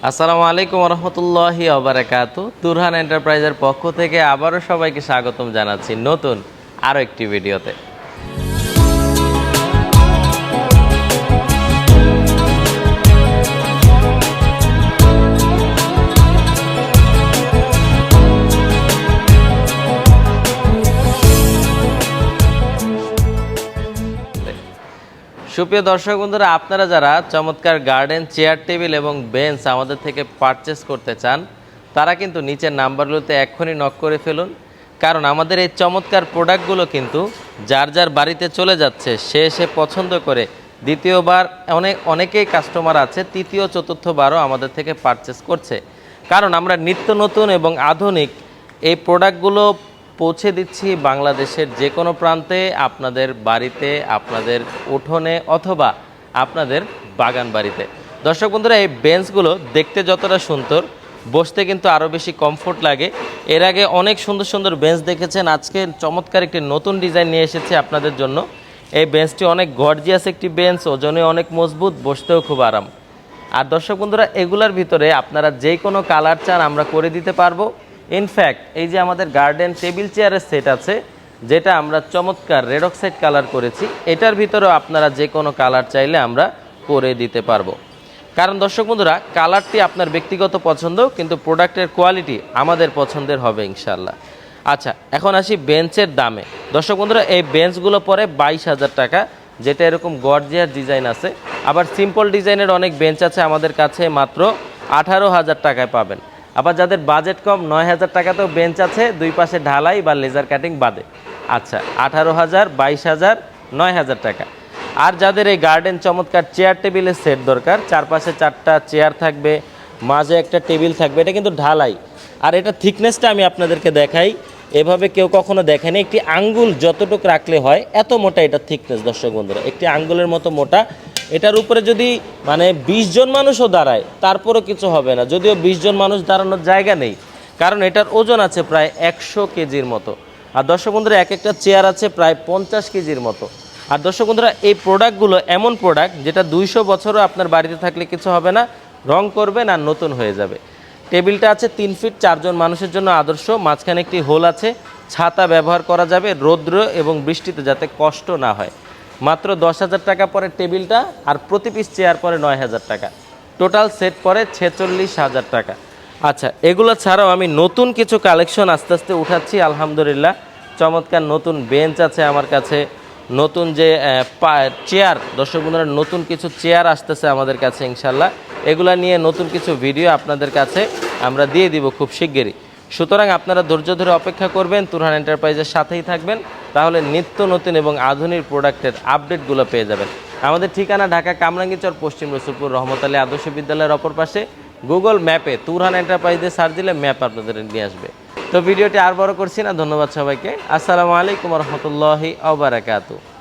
আসসালামু আলাইকুম রহমতুল্লাহি ওবারাকাতু। তুরহান এন্টারপ্রাইজের পক্ষ থেকে আবারও সবাইকে স্বাগতম জানাচ্ছি নতুন আরও একটি ভিডিওতে। সুপ্রিয় দর্শক বন্ধুরা, আপনারা যারা চমৎকার গার্ডেন চেয়ার টেবিল এবং বেঞ্চ আমাদের থেকে পারচেস করতে চান, তারা কিন্তু নিচের নাম্বারগুলোতে এক্ষুনি নক করে ফেলুন। কারণ আমাদের এই চমৎকার প্রোডাক্টগুলো কিন্তু যার যার বাড়িতে চলে যাচ্ছে, সে পছন্দ করে দ্বিতীয়বার অনেকেই কাস্টমার আছে তৃতীয় চতুর্থবারও আমাদের থেকে পারচেস করছে। কারণ আমরা নিত্য নতুন এবং আধুনিক এই প্রোডাক্টগুলো পৌঁছে দিচ্ছি বাংলাদেশের যে কোনো প্রান্তে, আপনাদের বাড়িতে, আপনাদের উঠোনে অথবা আপনাদের বাগান বাড়িতে। দর্শক বন্ধুরা, এই বেঞ্চগুলো দেখতে যতটা সুন্দর, বসতে কিন্তু আরও বেশি কমফোর্ট লাগে। এর আগে অনেক সুন্দর সুন্দর বেঞ্চ দেখেছেন, আজকে চমৎকার একটি নতুন ডিজাইন নিয়ে এসেছে আপনাদের জন্য। এই বেঞ্চটি অনেক গর্জিয়াস একটি বেঞ্চ, ওজনে অনেক মজবুত, বসতেও খুব আরাম। আর দর্শক বন্ধুরা, এগুলার ভিতরে আপনারা যে কোনো কালার চান আমরা করে দিতে পারবো। ইনফ্যাক্ট এই যে আমাদের গার্ডেন টেবিল চেয়ারের সেট আছে, যেটা আমরা চমৎকার রেড অক্সাইড কালার করেছি, এটার ভিতরেও আপনারা যে কোনো কালার চাইলে আমরা করে দিতে পারবো। কারণ দর্শক বন্ধুরা, কালারটি আপনার ব্যক্তিগত পছন্দ, কিন্তু প্রোডাক্টের কোয়ালিটি আমাদের পছন্দের হবে ইনশাল্লাহ। আচ্ছা, এখন আসি বেঞ্চের দামে। দর্শক বন্ধুরা, এই বেঞ্চগুলো পড়ে 22,000 টাকা, যেটা এরকম গর্জিয়াস ডিজাইন আছে। আবার সিম্পল ডিজাইনের অনেক বেঞ্চ আছে আমাদের কাছে, মাত্র 18,000 টাকায় পাবেন। আবার যাদের বাজেট কম, 9,000 টাকাতেও বেঞ্চ আছে, দুই পাশে ঢালাই বা লেজার কাটিং বাদে। আচ্ছা, 18,000, 22,000, 9,000 টাকা। আর যাদের এই গার্ডেন চমৎকার চেয়ার টেবিলের সেট দরকার, চারপাশে 4টা চেয়ার থাকবে, মাঝে একটা টেবিল থাকবে, এটা কিন্তু ঢালাই। আর এটা থিকনেসটা আমি আপনাদেরকে দেখাই, এভাবে কেউ কখনো দেখেনি। একটি আঙ্গুল যতটুকু রাখলে হয় এত মোটা এটা থিকনেস। দর্শক বন্ধুরা, একটি আঙ্গুলের মতো মোটা। এটার উপরে যদি 20 জন মানুষও দাঁড়ায় তারপরও কিছু হবে না, যদিও 20 জন মানুষ দাঁড়ানোর জায়গা নেই, কারণ এটার ওজন আছে প্রায় 100 কেজির মতো। আর দর্শক বন্ধুরা, এক একটা চেয়ার আছে প্রায় 50 কেজির মতো। আর দর্শক বন্ধুরা, এই প্রোডাক্টগুলো এমন প্রোডাক্ট যেটা 200 বছরও আপনার বাড়িতে থাকলে কিছু হবে না, রং করবে না, নতুন হয়ে যাবে। টেবিলটা আছে 3 ফিট, 4 জন মানুষের জন্য আদর্শ। মাঝখানে একটি হোল আছে, ছাতা ব্যবহার করা যাবে রৌদ্র এবং বৃষ্টিতে যাতে কষ্ট না হয়। মাত্র 10,000 টাকা পরে টেবিলটা, আর প্রতি পিস চেয়ার পরে 9,000 টাকা, টোটাল সেট পরে 46,000 টাকা। আচ্ছা, এগুলো ছাড়াও আমি নতুন কিছু কালেকশন আস্তে আস্তে উঠাচ্ছি আলহামদুলিল্লাহ। চমৎকার নতুন বেঞ্চ আছে আমার কাছে, নতুন যে চেয়ার, দর্শক বন্ধুরা, নতুন কিছু চেয়ার আসতেছে আমাদের কাছে ইনশাল্লাহ। এগুলা নিয়ে নতুন কিছু ভিডিও আপনাদের কাছে আমরা দিয়ে দিব খুব শিগগিরই। সুতরাং আপনারা ধৈর্য ধরে অপেক্ষা করবেন, তুরহান এন্টারপ্রাইজের সাথেই থাকবেন, তাহলে নিত্য নতুন এবং আধুনিক প্রোডাক্টের আপডেটগুলো পেয়ে যাবেন। আমাদের ঠিকানা ঢাকা কামরাঙ্গীরচর, পশ্চিম রসুলপুর, রহমত আলী আদর্শ বিদ্যালয়ের অপর পাশে। গুগল ম্যাপে তুরহান এন্টারপ্রাইজে সার্চ দিলে ম্যাপ আপনাদের নিয়ে আসবে। তো ভিডিওটি আর বড় করছি না, ধন্যবাদ সবাইকে। আসসালামু আলাইকুম রহমতুল্লাহি ওয়া বারাকাতুহু।